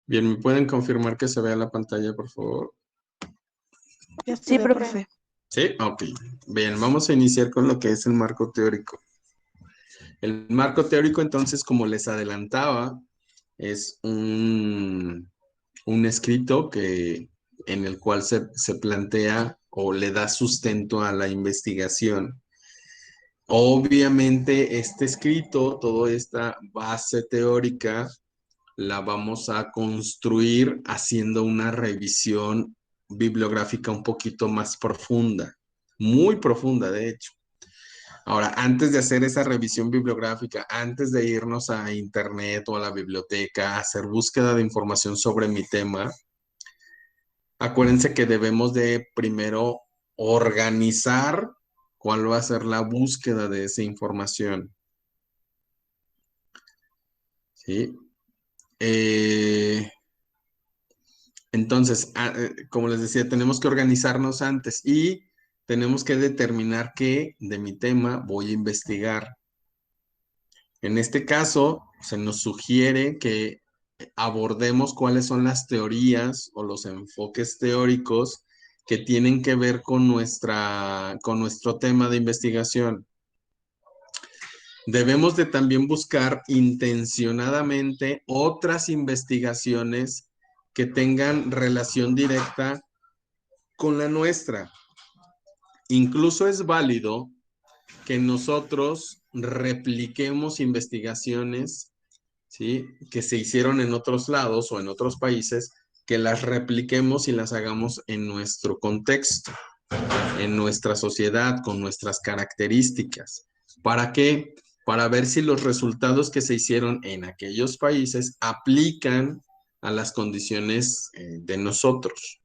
Bien, ¿me pueden confirmar que se vea la pantalla, por favor? Ya se Sí, ve, profe. profe. Sí, ok. Bien, vamos a iniciar con lo que es el marco teórico. El marco teórico, entonces, como les adelantaba, es un escrito en el cual se plantea o le da sustento a la investigación. Obviamente, este escrito, toda esta base teórica, la vamos a construir haciendo una revisión bibliográfica un poquito más profunda, muy profunda, de hecho. Ahora, antes de hacer esa revisión bibliográfica, antes de irnos a internet o a la biblioteca a hacer búsqueda de información sobre mi tema, acuérdense que debemos de primero organizar cuál va a ser la búsqueda de esa información. ¿Sí? Eh, entonces, como les decía, tenemos que organizarnos antes y tenemos que determinar qué de mi tema voy a investigar. En este caso, se nos sugiere que abordemos cuáles son las teorías o los enfoques teóricos que tienen que ver con con nuestro tema de investigación. Debemos de también buscar intencionadamente otras investigaciones que tengan relación directa con la nuestra. Incluso es válido que nosotros repliquemos investigaciones, ¿sí?, que se hicieron en otros lados o en otros países, que las repliquemos y las hagamos en nuestro contexto, en nuestra sociedad, con nuestras características. ¿Para qué? Para ver si los resultados que se hicieron en aquellos países aplican a las condiciones de nosotros.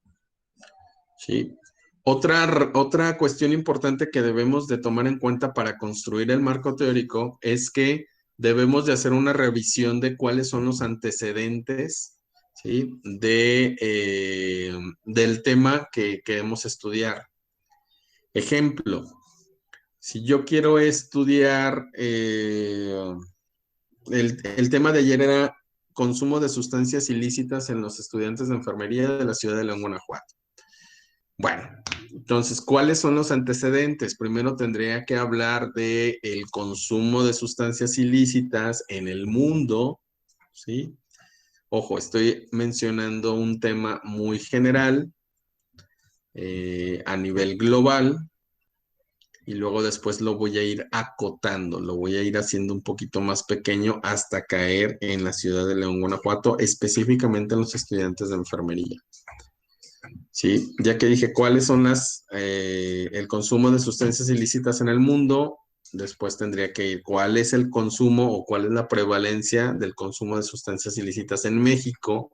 ¿Sí? Otra cuestión importante que debemos de tomar en cuenta para construir el marco teórico es que debemos de hacer una revisión de cuáles son los antecedentes, ¿sí?, del tema que queremos estudiar. Ejemplo, si yo quiero estudiar, el tema de ayer era consumo de sustancias ilícitas en los estudiantes de enfermería de la ciudad de León, Guanajuato. Bueno, entonces, ¿cuáles son los antecedentes? Primero tendría que hablar de el consumo de sustancias ilícitas en el mundo, ¿sí? Ojo, estoy mencionando un tema muy general, a nivel global, y luego después lo voy a ir acotando, lo voy a ir haciendo un poquito más pequeño hasta caer en la ciudad de León, Guanajuato, específicamente en los estudiantes de enfermería. Sí, ya que dije cuáles son el consumo de sustancias ilícitas en el mundo, después tendría que ir cuál es el consumo o cuál es la prevalencia del consumo de sustancias ilícitas en México,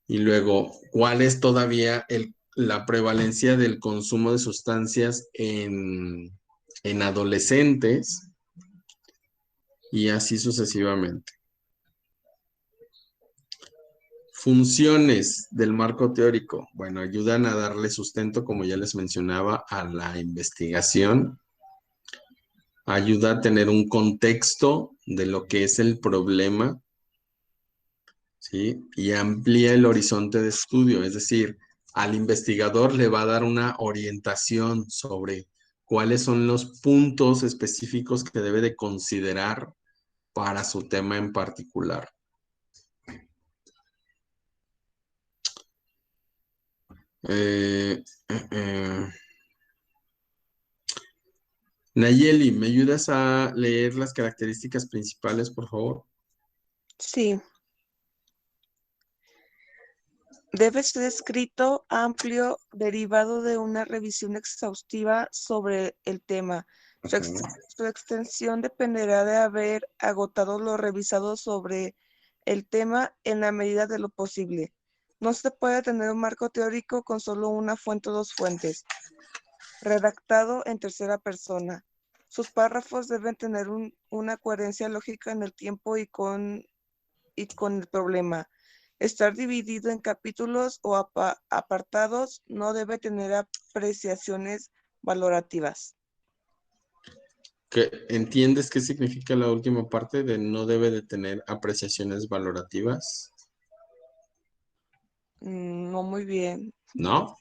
y luego cuál es todavía la prevalencia del consumo de sustancias en adolescentes, y así sucesivamente. Funciones del marco teórico. Bueno, ayudan a darle sustento, como ya les mencionaba, a la investigación. Ayuda a tener un contexto de lo que es el problema, ¿sí? Y amplía el horizonte de estudio, es decir, al investigador le va a dar una orientación sobre cuáles son los puntos específicos que debe de considerar para su tema en particular. Eh, eh, eh. Nayeli, ¿me ayudas a leer las características principales, por favor? Sí. Debe ser escrito amplio, derivado de una revisión exhaustiva sobre el tema. Su extensión dependerá de haber agotado lo revisado sobre el tema en la medida de lo posible. No se puede tener un marco teórico con solo una fuente o dos fuentes. Redactado en tercera persona. Sus párrafos deben tener una coherencia lógica en el tiempo y con el problema. Estar dividido en capítulos o apartados no debe tener apreciaciones valorativas. ¿Entiendes qué significa la última parte de no debe de tener apreciaciones valorativas? No muy bien. ¿No?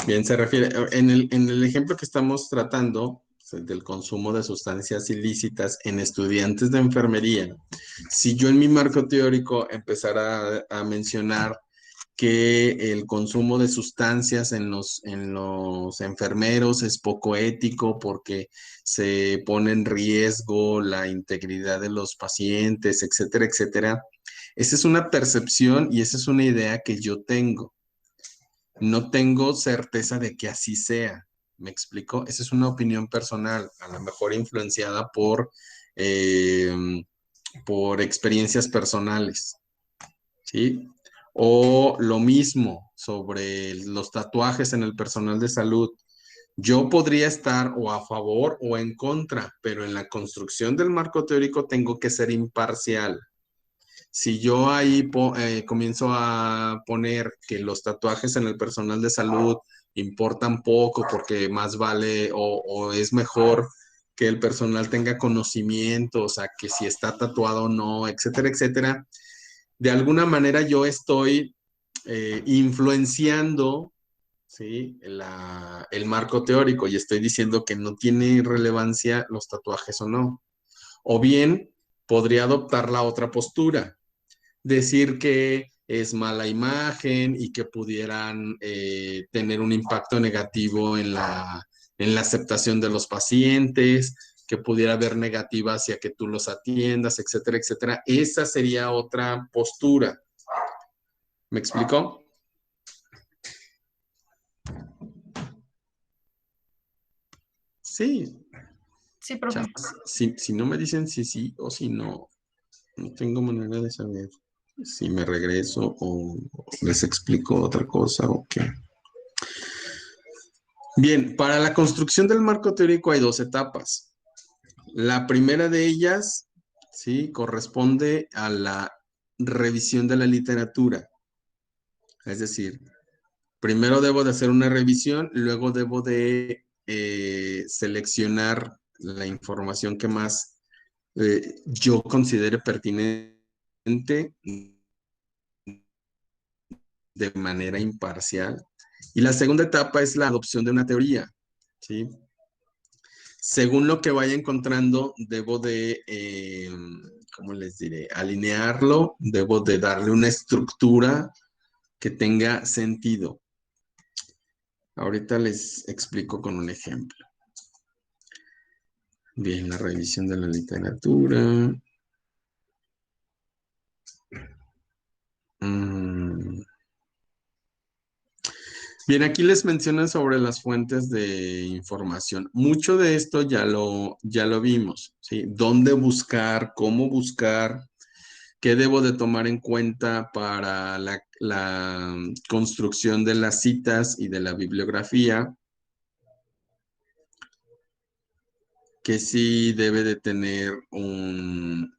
Bien, se refiere, en el ejemplo que estamos tratando, pues, el del consumo de sustancias ilícitas en estudiantes de enfermería, si yo en mi marco teórico empezara a mencionar que el consumo de sustancias en los enfermeros es poco ético porque se pone en riesgo la integridad de los pacientes, etcétera, etcétera. Esa es una percepción y esa es una idea que yo tengo. No tengo certeza de que así sea. ¿Me explico? Esa es una opinión personal, a lo mejor influenciada eh, por experiencias personales. ¿Sí? O lo mismo sobre los tatuajes en el personal de salud. Yo podría estar o a favor o en contra, pero en la construcción del marco teórico tengo que ser imparcial. Si yo ahí comienzo a poner que los tatuajes en el personal de salud importan poco porque más vale o es mejor que el personal tenga conocimiento, o sea, que si está tatuado o no, etcétera, etcétera, de alguna manera yo estoy influenciando, ¿sí? El marco teórico y estoy diciendo que no tiene relevancia los tatuajes o no. O bien podría adoptar la otra postura, decir que es mala imagen y que pudieran tener un impacto negativo en la aceptación de los pacientes, que pudiera haber negativa hacia que tú los atiendas, etcétera, etcétera. Esa sería otra postura. ¿Me explicó? Sí. Sí, profe. Si no me dicen si sí o si no, no tengo manera de saber si me regreso o les explico otra cosa o qué. Bien, para la construcción del marco teórico hay dos etapas. La primera de ellas, sí, corresponde a la revisión de la literatura. Es decir, primero debo de hacer una revisión, luego debo de seleccionar la información que más yo considere pertinente de manera imparcial. Y la segunda etapa es la adopción de una teoría, ¿sí? Según lo que vaya encontrando, debo de, ¿cómo les diré? Alinearlo, debo de darle una estructura que tenga sentido. Ahorita les explico con un ejemplo. Bien, la revisión de la literatura. Bien, aquí les mencionan sobre las fuentes de información. Mucho de esto ya lo vimos, ¿sí? ¿Dónde buscar? ¿Cómo buscar? ¿Qué debo de tomar en cuenta para la construcción de las citas y de la bibliografía? Que sí debe de tener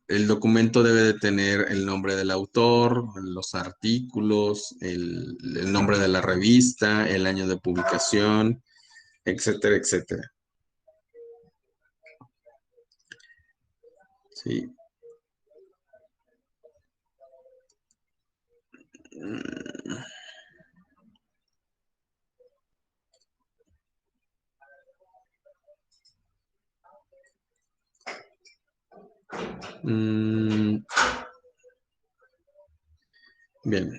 el documento debe de tener el nombre del autor, los artículos, el nombre de la revista, el año de publicación, etcétera, etcétera. Sí. Bien.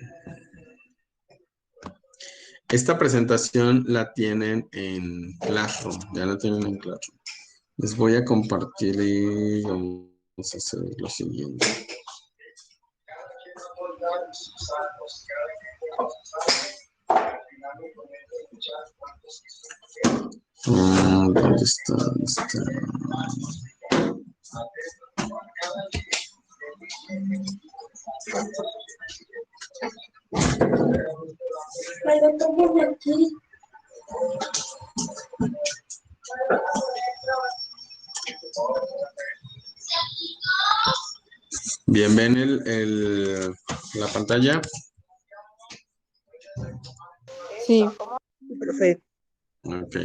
Esta presentación la tienen en Classroom, ya la tienen en Classroom. Les voy a compartir y vamos a hacer lo siguiente. ¿Dónde está? ¿Dónde está? Me lo tomo de aquí. Bien, ven la pantalla. Sí, profe. Ok.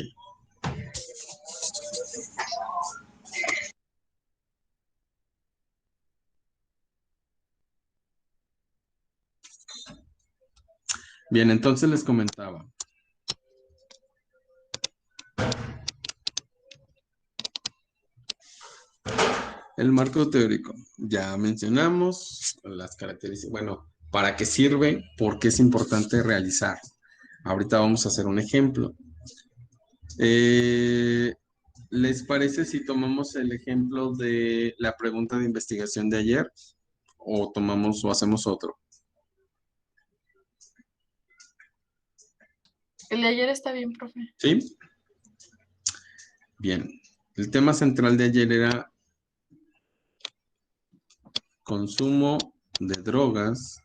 Bien, entonces les comentaba. El marco teórico. Ya mencionamos las características. Bueno, ¿para qué sirve? ¿Por qué es importante realizar? Ahorita vamos a hacer un ejemplo. ¿Les parece si tomamos el ejemplo de la pregunta de investigación de ayer? ¿O tomamos o hacemos otro? El de ayer está bien, profe. ¿Sí? Bien. El tema central de ayer era consumo de drogas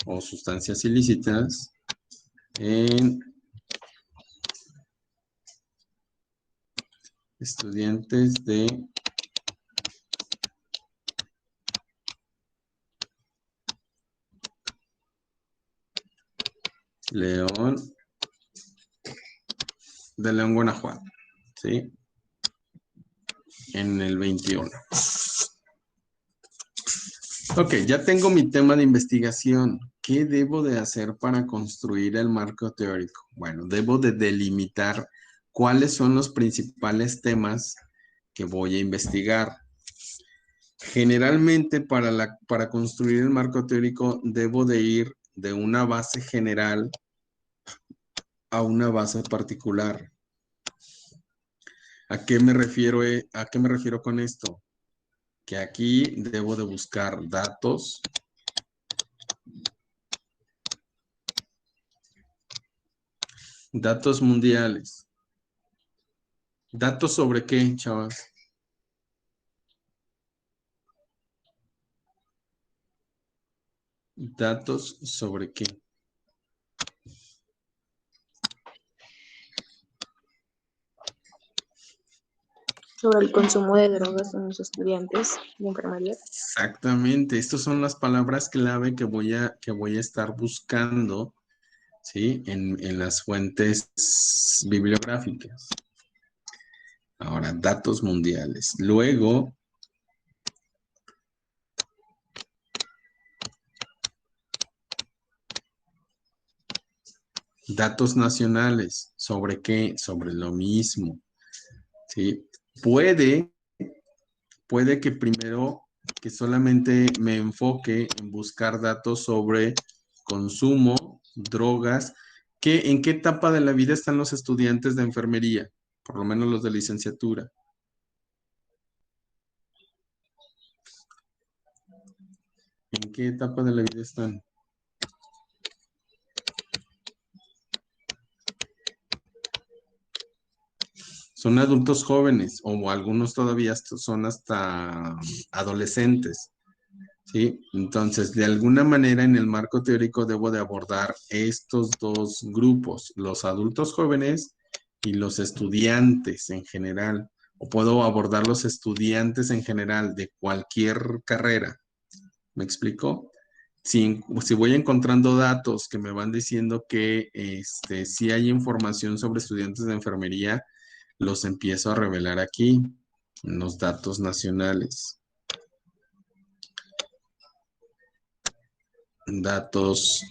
o sustancias ilícitas en estudiantes de León, Guanajuato, ¿sí? En el 21. Ok, ya tengo mi tema de investigación. ¿Qué debo de hacer para construir el marco teórico? Bueno, debo de delimitar cuáles son los principales temas que voy a investigar. Generalmente para construir el marco teórico debo de ir de una base general a una base particular. ¿A qué me refiero con esto? Que aquí debo de buscar datos. Datos mundiales. ¿Datos sobre qué, chavas? ¿Datos sobre qué? Sobre el consumo de drogas en los estudiantes de enfermería. Exactamente. Estas son las palabras clave que voy a estar buscando, ¿sí? En las fuentes bibliográficas. Ahora, datos mundiales. Luego, datos nacionales. ¿Sobre qué? Sobre lo mismo, ¿sí? Puede que primero que solamente me enfoque en buscar datos sobre consumo, drogas. ¿En qué etapa de la vida están los estudiantes de enfermería? Por lo menos los de licenciatura. ¿En qué etapa de la vida están? Son adultos jóvenes o algunos todavía son hasta adolescentes, ¿sí? Entonces, de alguna manera en el marco teórico debo de abordar estos dos grupos, los adultos jóvenes y los estudiantes en general. O puedo abordar los estudiantes en general de cualquier carrera. ¿Me explico? Si voy encontrando datos que me van diciendo que si hay información sobre estudiantes de enfermería, los empiezo a revelar aquí, en los datos nacionales. Datos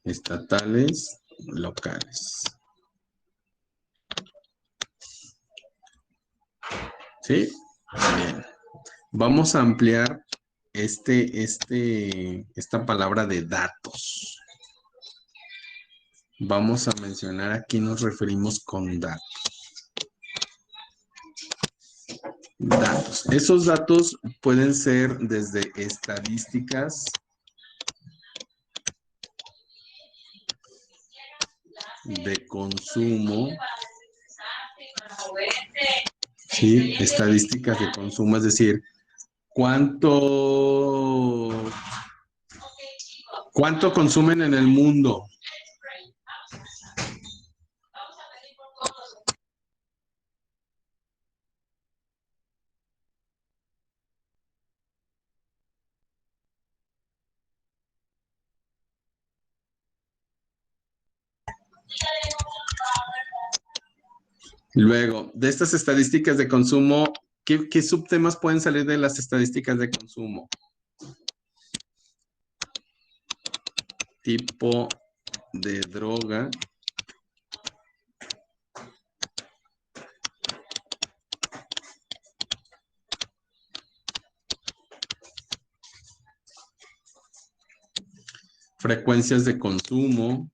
estatales, locales. ¿Sí? Bien. Vamos a ampliar esta palabra de datos. Vamos a mencionar a qué nos referimos con datos. Datos. Esos datos pueden ser desde estadísticas de consumo. Sí, estadísticas de consumo, es decir, ¿cuánto consumen en el mundo? Luego, de estas estadísticas de consumo, ¿qué subtemas pueden salir de las estadísticas de consumo? tipo de droga frecuencias de consumo,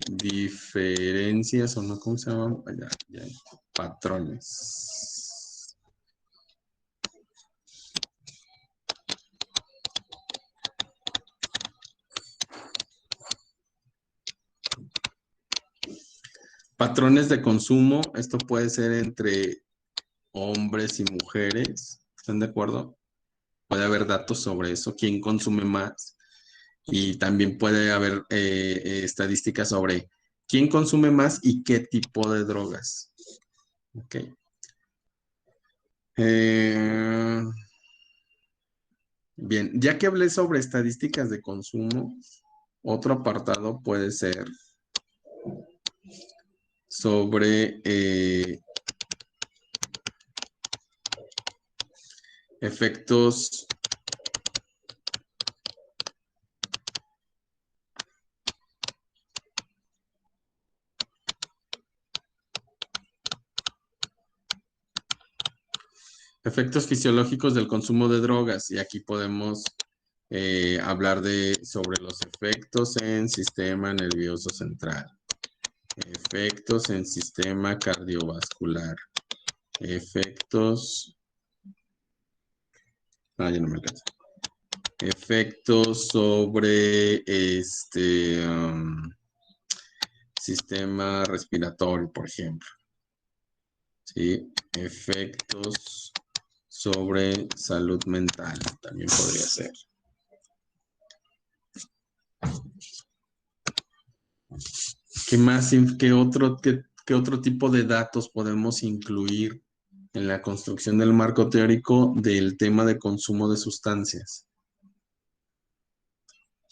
diferencias o no, ¿cómo se llaman? Patrones. Patrones de consumo, esto puede ser entre hombres y mujeres, ¿están de acuerdo? Puede haber datos sobre eso, quién consume más. Y también puede haber estadísticas sobre quién consume más y qué tipo de drogas. Ok. Bien, ya que hablé sobre estadísticas de consumo, otro apartado puede ser sobre efectos fisiológicos del consumo de drogas. Y aquí podemos hablar sobre los efectos en sistema nervioso central, efectos en sistema cardiovascular, efectos... ya no me alcanza. Efectos sobre sistema respiratorio, por ejemplo. ¿Sí? Efectos sobre salud mental, también podría ser. ¿Qué más, qué otro tipo de datos podemos incluir en la construcción del marco teórico del tema de consumo de sustancias?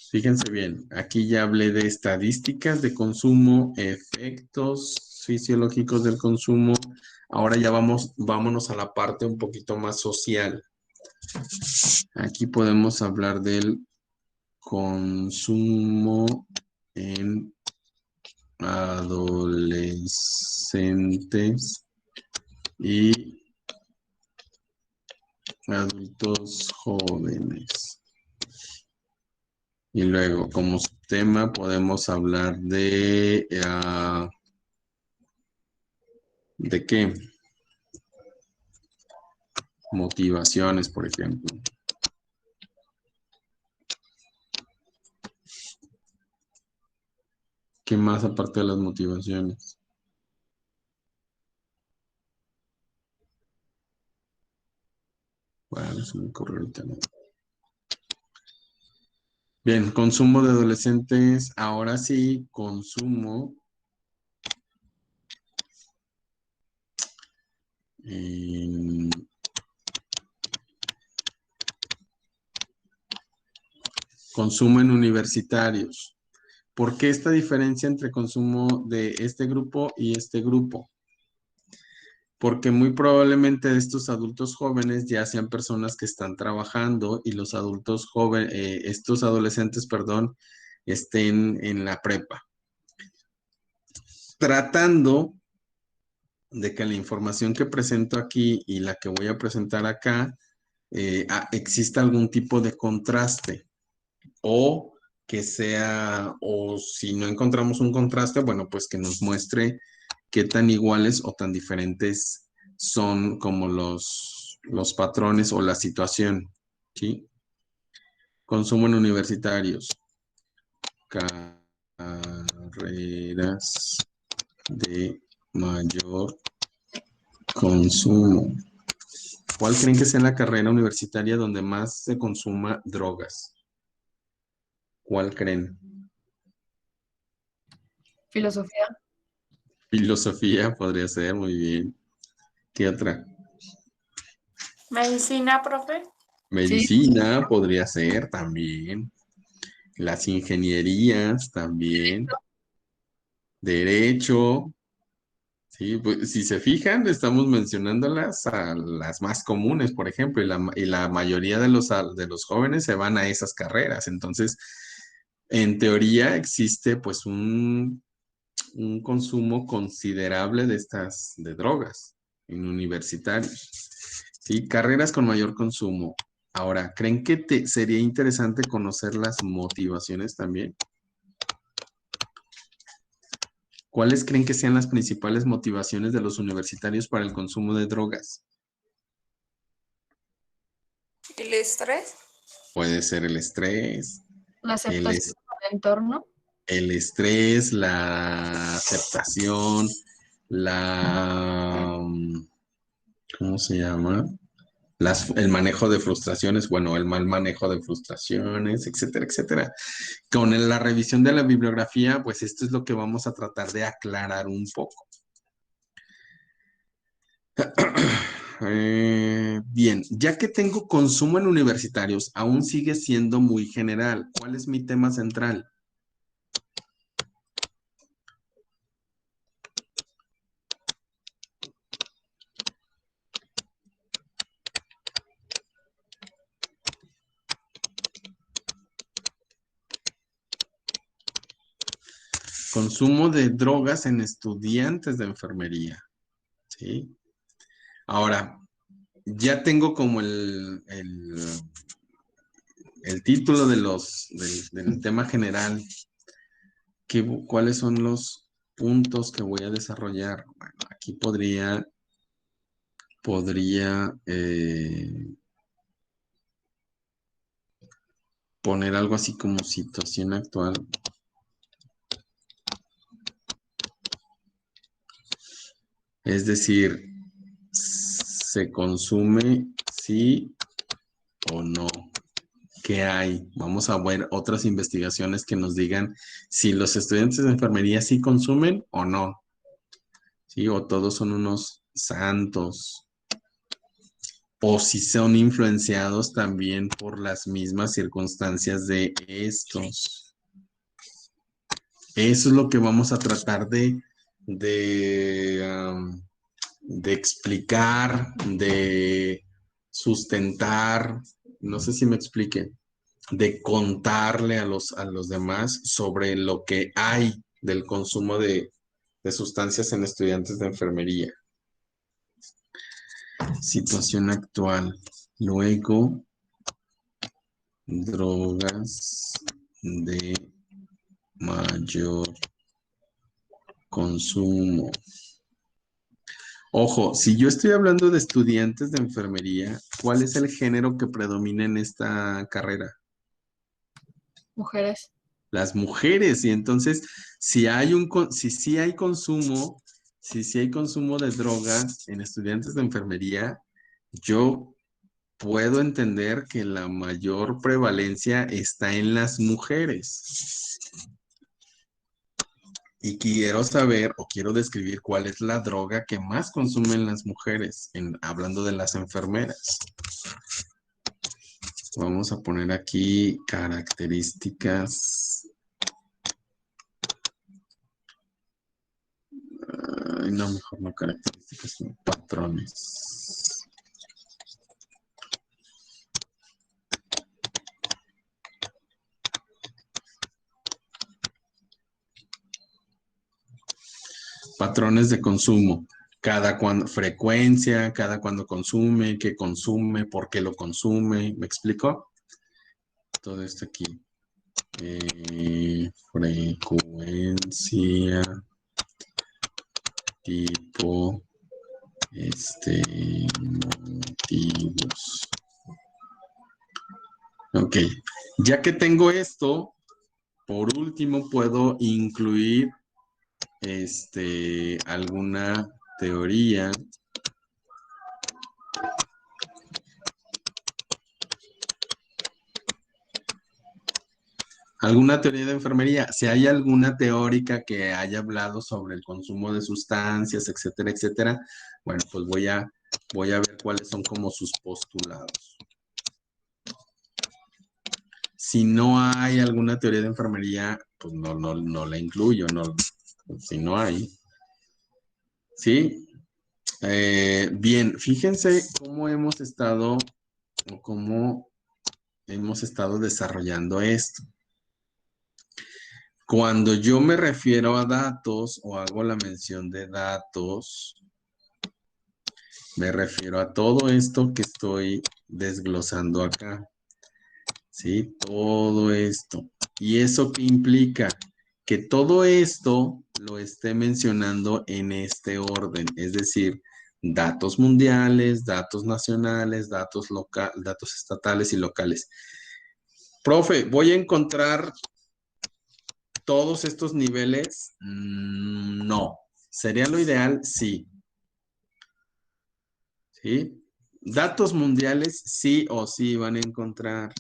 Fíjense bien, aquí ya hablé de estadísticas de consumo, efectos fisiológicos del consumo. Ahora ya vámonos a la parte un poquito más social. Aquí podemos hablar del consumo en adolescentes y adultos jóvenes. Y luego, como tema, podemos hablar ¿de qué? Motivaciones, por ejemplo. ¿Qué más aparte de las motivaciones? Bueno, se me ocurre ahorita, ¿no? Bien, consumo de adolescentes. Ahora sí, consumo en universitarios. ¿Por qué esta diferencia entre consumo de este grupo y este grupo? Porque muy probablemente estos adultos jóvenes ya sean personas que están trabajando y los adultos jóvenes, estos adolescentes, perdón, estén en la prepa. Tratando de que la información que presento aquí y la que voy a presentar acá exista algún tipo de contraste o que sea, o si no encontramos un contraste, bueno, pues que nos muestre qué tan iguales o tan diferentes son como los patrones o la situación, ¿sí? Consumo en universitarios. Carreras de mayor consumo. ¿Cuál creen que sea la carrera universitaria donde más se consuma drogas? ¿Cuál creen? Filosofía. Filosofía podría ser, muy bien. ¿Qué otra? Medicina, profe. Sí. Medicina podría ser también. Las ingenierías también. Derecho, Sí, pues, si se fijan, estamos mencionándolas a las más comunes, por ejemplo, y la mayoría de los jóvenes se van a esas carreras. Entonces, en teoría existe pues un consumo considerable de drogas en universitarios. Sí, carreras con mayor consumo. Ahora, ¿creen que sería interesante conocer las motivaciones también? ¿Cuáles creen que sean las principales motivaciones de los universitarios para el consumo de drogas? ¿El estrés? Puede ser el estrés, La el, aceptación es- del entorno. el estrés, la aceptación, ¿cómo se llama? El manejo de frustraciones, bueno, el mal manejo de frustraciones, etcétera, etcétera. Con la revisión de la bibliografía, pues esto es lo que vamos a tratar de aclarar un poco. Bien, ya que tengo consumo en universitarios, aún sigue siendo muy general. ¿Cuál es mi tema central? Consumo de drogas en estudiantes de enfermería. ¿Sí? Ahora, ya tengo como el título del tema general. ¿Cuáles son los puntos que voy a desarrollar? Bueno, aquí podría poner algo así como situación actual. Es decir, ¿se consume sí o no? ¿Qué hay? Vamos a ver otras investigaciones que nos digan si los estudiantes de enfermería sí consumen o no. ¿Sí? O todos son unos santos. O si son influenciados también por las mismas circunstancias de estos. Eso es lo que vamos a tratar de explicar, de sustentar, no sé si me explique, de contarle a los demás sobre lo que hay del consumo de sustancias en estudiantes de enfermería. Situación actual. Luego, drogas de mayor consumo. Ojo, si yo estoy hablando de estudiantes de enfermería, ¿cuál es el género que predomina en esta carrera? Mujeres. Las mujeres. Y entonces, si sí hay consumo, si sí hay consumo de drogas en estudiantes de enfermería, yo puedo entender que la mayor prevalencia está en las mujeres. Y quiero saber o quiero describir cuál es la droga que más consumen las mujeres, hablando de las enfermeras. Vamos a poner aquí características. Ay, no, mejor no características, sino patrones. Patrones de consumo. Frecuencia, cada cuando consume, qué consume, por qué lo consume. ¿Me explico? Todo esto aquí. Frecuencia, tipo, motivos. Ok, ya que tengo esto, por último puedo incluir alguna teoría. ¿Alguna teoría de enfermería? Si hay alguna teórica que haya hablado sobre el consumo de sustancias, etcétera, etcétera, bueno, pues voy a ver cuáles son como sus postulados. Si no hay alguna teoría de enfermería, pues no la incluyo, no, si no hay. ¿Sí? Bien, fíjense cómo hemos estado o cómo hemos estado desarrollando esto. Cuando yo me refiero a datos o hago la mención de datos, me refiero a todo esto que estoy desglosando acá. ¿Sí? Todo esto. ¿Y eso qué implica? Que todo esto lo esté mencionando en este orden, es decir, datos mundiales, datos nacionales, datos datos estatales y locales. Profe, ¿voy a encontrar todos estos niveles? No. ¿Sería lo ideal? Sí. ¿Sí? Datos mundiales, sí o sí van a encontrar.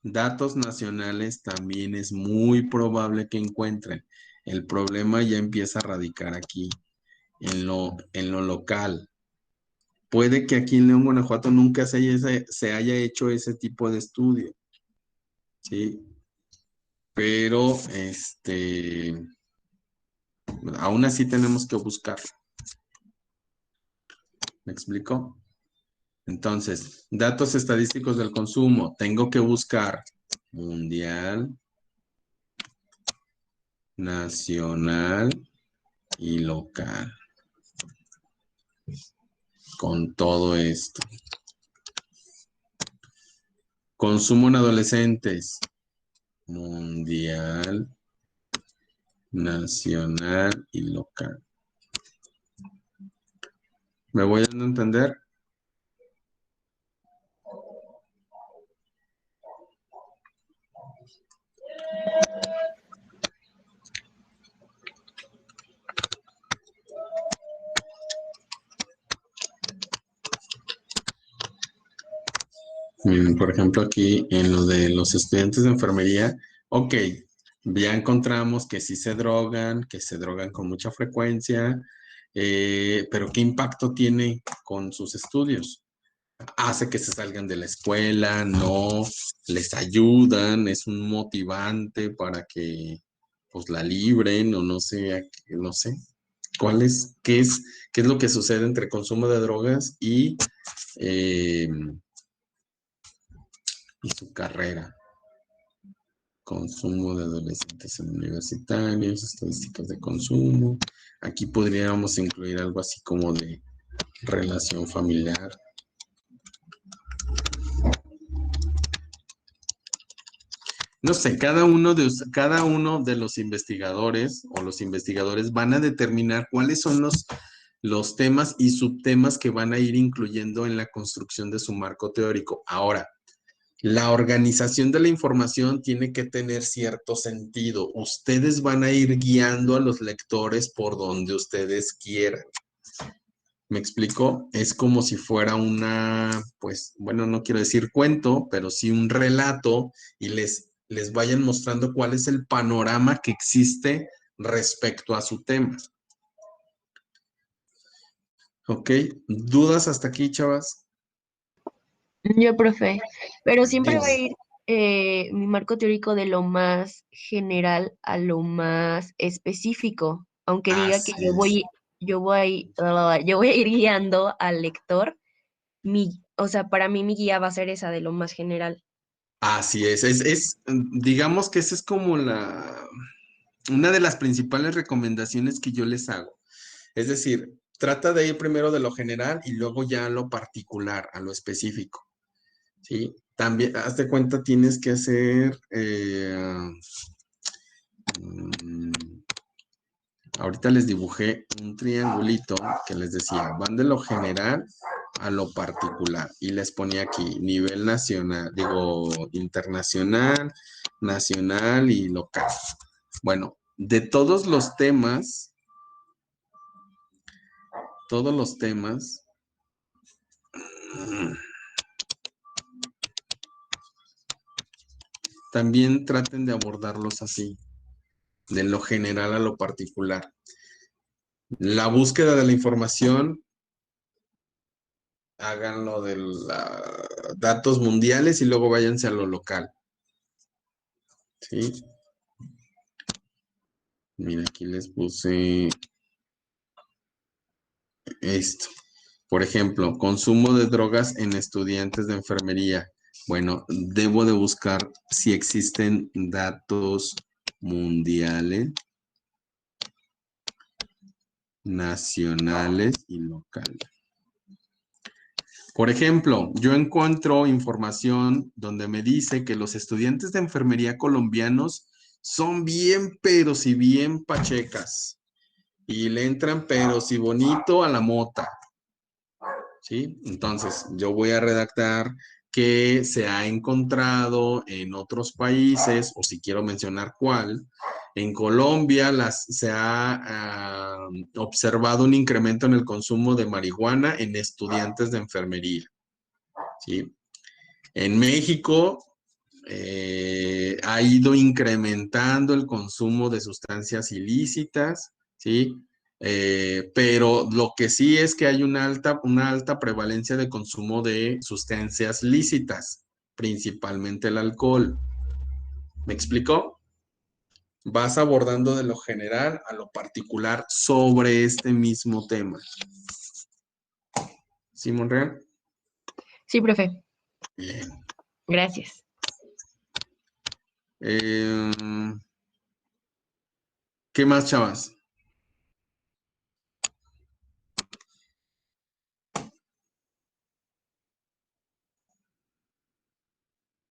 Datos nacionales también es muy probable que encuentren. El problema ya empieza a radicar aquí, en lo local. Puede que aquí en León, Guanajuato, nunca se haya hecho ese tipo de estudio, ¿sí? Pero, aún así tenemos que buscarlo. ¿Me explico? Entonces, datos estadísticos del consumo. Tengo que buscar mundial, nacional y local. Con todo esto. Consumo en adolescentes. Mundial, nacional y local. ¿Me voy a entender? Miren, por ejemplo, aquí en lo de los estudiantes de enfermería, ok, ya encontramos que sí que se drogan con mucha frecuencia, pero ¿qué impacto tiene con sus estudios? Hace que se salgan de la escuela, no les ayudan, es un motivante para que pues la libren o no sé, no sé. ¿Qué es lo que sucede entre consumo de drogas eh, y su carrera? Consumo de adolescentes universitarios, estadísticas de consumo. Aquí podríamos incluir algo así como de relación familiar. No sé, cada uno de los investigadores o los investigadores van a determinar cuáles son los temas y subtemas que van a ir incluyendo en la construcción de su marco teórico. Ahora, la organización de la información tiene que tener cierto sentido. Ustedes van a ir guiando a los lectores por donde ustedes quieran. ¿Me explico? Es como si fuera pues, bueno, no quiero decir cuento, pero sí un relato y les vayan mostrando cuál es el panorama que existe respecto a su tema. ¿Ok? ¿Dudas hasta aquí, chavas? Yo, profe, pero siempre va a Dime. ir mi marco teórico de lo más general a lo más específico, aunque diga que Así es. yo voy a ir guiando al lector, o sea, para mí mi guía va a ser esa de lo más general. Así es. Digamos que esa es como una de las principales recomendaciones que yo les hago. Es decir, trata de ir primero de lo general y luego ya a lo particular, a lo específico. ¿Sí? También, hazte cuenta, tienes que hacer, mm, ahorita les dibujé un triangulito que les decía, van de lo general a lo particular. Y les ponía aquí nivel nacional, digo, internacional, nacional y local. Bueno, de todos los temas, también traten de abordarlos así, de lo general a lo particular. La búsqueda de la información, háganlo de datos mundiales y luego váyanse a lo local. ¿Sí? Mira, aquí les puse esto. Por ejemplo, consumo de drogas en estudiantes de enfermería. Bueno, debo de buscar si existen datos mundiales, nacionales y locales. Por ejemplo, yo encuentro información donde me dice que los estudiantes de enfermería colombianos son bien, pero si bien pachecas. Y le entran, pero si bonito, a la mota. ¿Sí? Entonces, yo voy a redactar que se ha encontrado en otros países, o si quiero mencionar cuál. En Colombia se ha observado un incremento en el consumo de marihuana en estudiantes de enfermería. ¿Sí? En México ha ido incrementando el consumo de sustancias ilícitas, ¿sí? Pero lo que sí es que hay una alta prevalencia de consumo de sustancias lícitas, principalmente el alcohol. ¿Me explicó? Vas abordando de lo general a lo particular sobre este mismo tema. ¿Sí, Monreal? Sí, profe. Bien. Gracias. ¿Qué más, chavas?